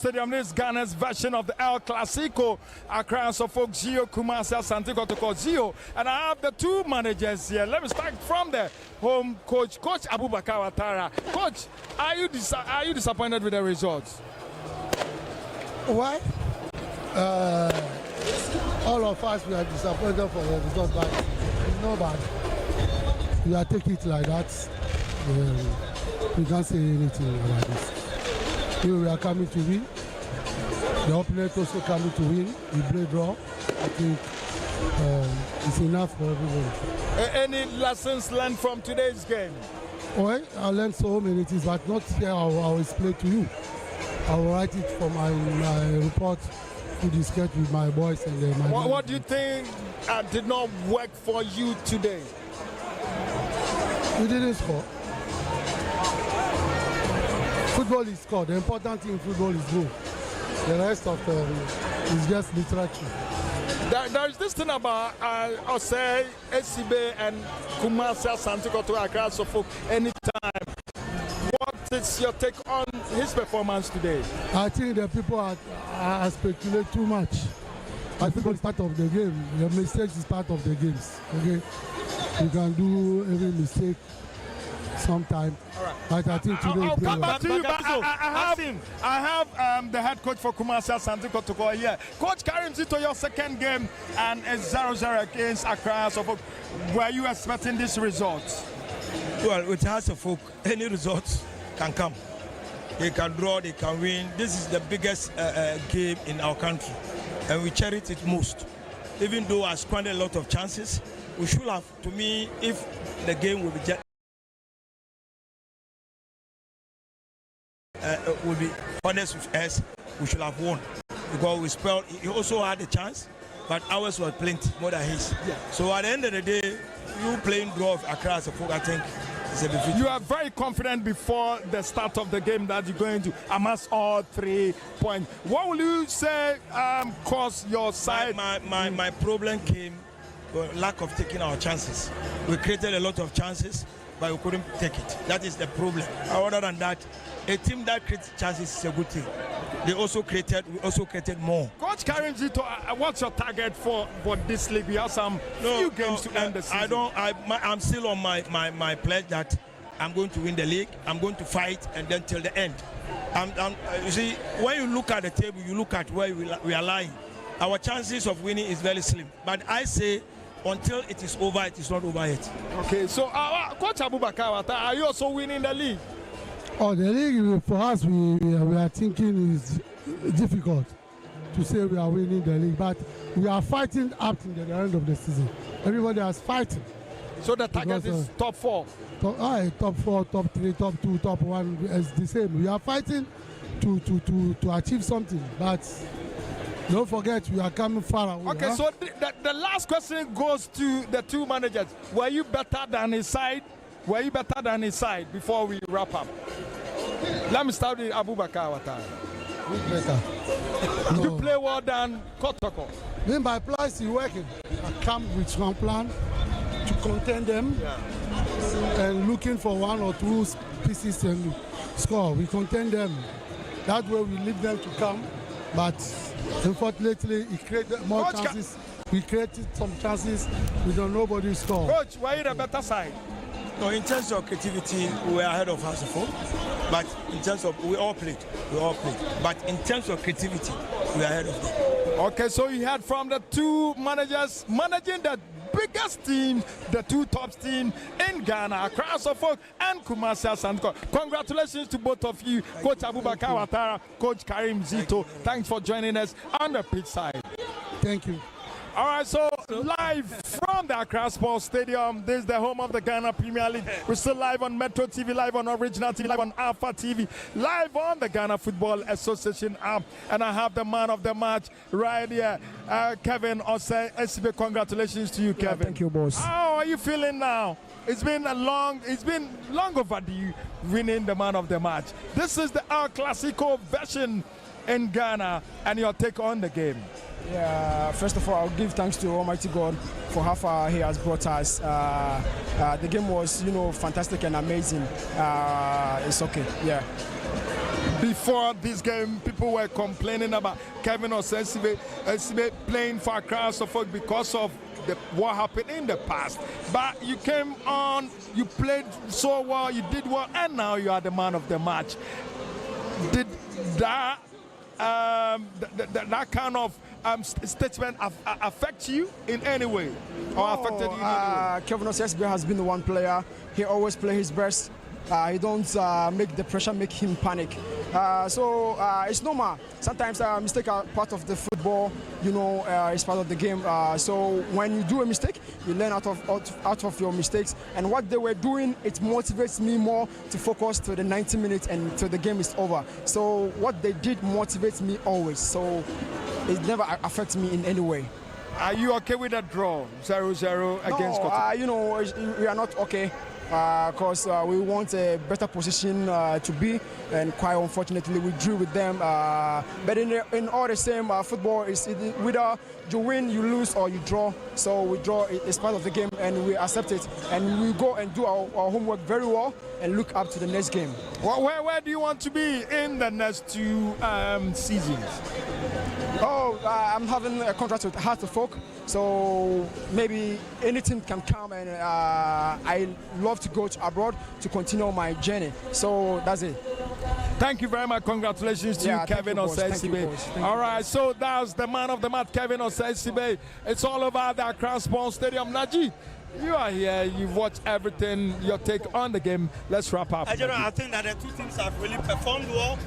Stadium. This is Ghana's version of the El Clasico. Accra Suffolk, Zio, Kumasi, Asante Kotoko, Zio. And I have the two managers here. Let me start from the home coach, Coach Abubakar Ouattara. Coach, are you disappointed with the results? Why? All of us, we are disappointed for the result, but it's not bad. We are taking it like that. We can't say anything about this. We are coming to win. The opponent also coming to win. We play draw. I think it's enough for everybody. Any lessons learned from today's game? Well, I learned so many things, but not here. I will explain to you. I will write it for my report to discuss with my boys and my. What do you think did not work for you today? We didn't score. Football is scored. The important thing in football is goal. The rest of is just literature. There is this thing about Osei, Esibe, and Kumasi, Asante Kotoko, Accra Suffolk anytime. What is your take on his performance today? I think the people are speculate too much. I think it's part of the game. The mistakes is part of the games. Okay, you can do every mistake sometime. Right. But I think today. I'll come back to you, but I have the head coach for Kumasi, Asante Kotoko here. Coach Karim Zito, your second game, and it's 0-0 against Accra Suffolk. Were you expecting this result? Well, with Suffolk, any result can come. They can draw, they can win. This is the biggest game in our country, and we cherish it most. Even though I squandered a lot of chances, we should have, to me, if the game will be will be honest with us, we should have won, because we spelled. He also had a chance, but ours was plenty more than his. Yeah. So at the end of the day, you playing draw of Accra Suffolk, I think it's a defeat. You are very confident before the start of the game that you're going to amass all 3 points. What will you say caused your side? My problem came with lack of taking our chances. We created a lot of chances, but we couldn't take it. That is the problem. Other than that, a team that creates chances is a good thing. We also created more. Coach Karim Zito, what's your target for this league? We have some few games to end the season. I'm still on my pledge that I'm going to win the league. I'm going to fight and then till the end. You see, when you look at the table, you look at where we are lying. Our chances of winning is very slim. But I say, until it is over, it is not over yet. Okay, so Coach Abubakar Ouattara, are you also winning the league? Oh, the league for us, we are thinking is difficult to say we are winning the league, but we are fighting up to the end of the season. Everybody is fighting. So the target is top 4? Top 4, top 3, top 2, top 1 is the same. We are fighting to achieve something, but don't forget we are coming far away. Okay, so the last question goes to the two managers. Were you better than his side? Were you better than his side before we wrap up? Let me start with Abubakar Ouattara. Who's better? No. You play well than Kotoko. Then by plus you working. I come with one plan to contain them, and looking for 1 or 2 pieces and score. We contain them. That way we leave them to come. But unfortunately, it created more chances. We created some chances. We don't nobody score. Coach, were you the better side? No, in terms of creativity, we were ahead of Suffolk. But in terms of we all played. But in terms of creativity, we are ahead of them. Okay, so you heard from the two managers managing the biggest team, the two top teams in Ghana, Accra Suffolk and Kumasi Asante. Congratulations to both of you, Coach Abubakar Ouattara, Coach Karim Zito. Thanks for joining us on the pitch side. Thank you. All right, so live from the Accra Sports Stadium, this is the home of the Ghana Premier League. We're still live on Metro TV, live on Original TV, live on Alpha TV, live on the Ghana Football Association app. And I have the man of the match right here, Kevin Osei Esibe. Congratulations to you, Kevin. Yeah, thank you, boss. How are you feeling now? It's been long overdue winning the man of the match. This is the El Clasico version in Ghana, and your take on the game. Yeah, first of all, I'll give thanks to Almighty God for how far He has brought us. The game was, fantastic and amazing. It's okay, yeah. Before this game, people were complaining about Kevin Osesibe playing for Accra Suffolk because of what happened in the past. But you came on, you played so well, you did well, and now you are the man of the match. Did that that kind of statement affect you in any way, or affected you in any way? Kevin Osesibe has been the one player. He always plays his best. He don't make the pressure make him panic. So it's normal. Sometimes mistakes are part of the football. You know, it's part of the game. So when you do a mistake, you learn out of your mistakes. And what they were doing, it motivates me more to focus to the 90 minutes and till the game is over. So what they did motivates me always. So it never affects me in any way. Are you okay with that draw, 0-0 against Kotoko? You know, we are not okay. Because we want a better position to be, and quite unfortunately we drew with them. But in all the same, football is whether you win, you lose, or you draw. So we draw, it's part of the game, and we accept it. And we go and do our homework very well and look up to the next game. Well, where do you want to be in the next 2 seasons? I'm having a contract with Heart of Folk, so maybe anything can come, and I love to go to abroad to continue my journey. So that's it. Thank you very much. Congratulations to you, Kevin Osesibe. All right, so that's the man of the match, Kevin Osesibe. It's all over the Accra Sports Stadium. Naji, you are here. You've watched everything. Your take on the game. Let's wrap up. I think that the two teams have really performed well.